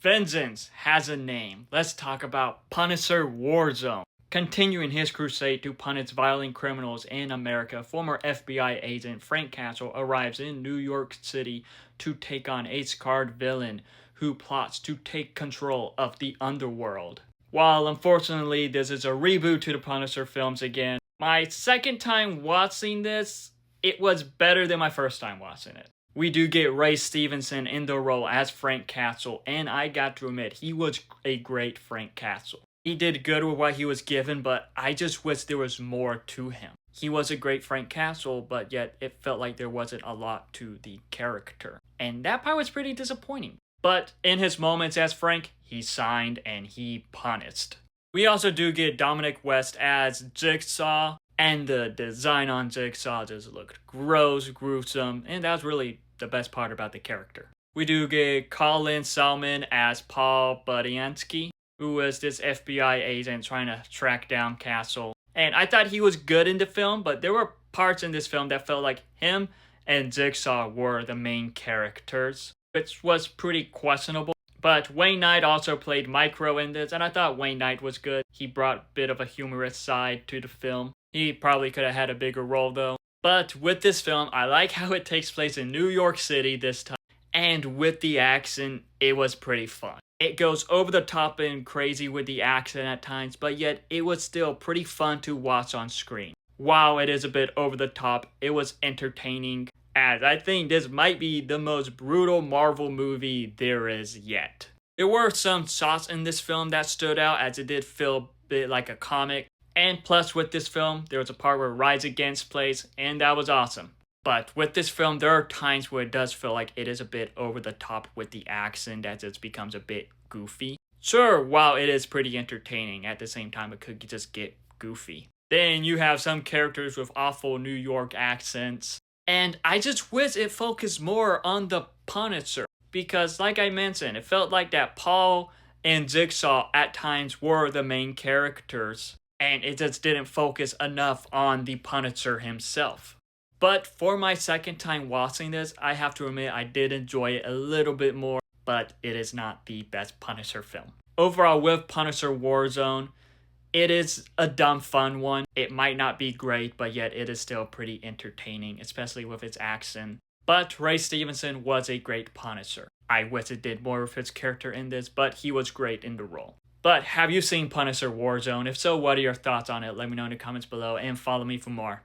Vengeance has a name. Let's talk about Punisher Warzone. Continuing his crusade to punish violent criminals in America, former FBI agent Frank Castle arrives in New York City to take on a scarred villain who plots to take control of the underworld. While unfortunately this is a reboot to the Punisher films again, my second time watching this, it was better than my first time watching it. We do get Ray Stevenson in the role as Frank Castle, and I got to admit, he was a great Frank Castle. He did good with what he was given, but I just wish there was more to him. He was a great Frank Castle, but yet it felt like there wasn't a lot to the character. And that part was pretty disappointing. But in his moments as Frank, he signed and he punished. We also do get Dominic West as Jigsaw, and the design on Jigsaw just looked gross, gruesome, and that was really the best part about the character. We do get Colin Salmon as Paul Budiansky, who was this FBI agent trying to track down Castle. And I thought he was good in the film, but there were parts in this film that felt like him and Jigsaw were the main characters, which was pretty questionable. But Wayne Knight also played Micro in this, and I thought Wayne Knight was good. He brought a bit of a humorous side to the film. He probably could have had a bigger role though. But with this film, I like how it takes place in New York City this time. And with the action, it was pretty fun. It goes over the top and crazy with the action at times, but yet it was still pretty fun to watch on screen. While it is a bit over the top, it was entertaining, as I think this might be the most brutal Marvel movie there is yet. There were some shots in this film that stood out, as it did feel a bit like a comic. And plus with this film, there was a part where Rise Against plays, and that was awesome. But with this film, there are times where it does feel like it is a bit over the top with the action, that it becomes a bit goofy. Sure, while it is pretty entertaining, at the same time it could just get goofy. Then you have some characters with awful New York accents, and I just wish it focused more on the Punisher. Because like I mentioned, it felt like that Paul and Jigsaw at times were the main characters, and it just didn't focus enough on the Punisher himself. But for my second time watching this, I have to admit I did enjoy it a little bit more, but it is not the best Punisher film. Overall, with Punisher Warzone, it is a dumb fun one. It might not be great, but yet it is still pretty entertaining, especially with its action. But Ray Stevenson was a great Punisher. I wish it did more with his character in this, but he was great in the role. But have you seen Punisher Warzone? If so, what are your thoughts on it? Let me know in the comments below and follow me for more.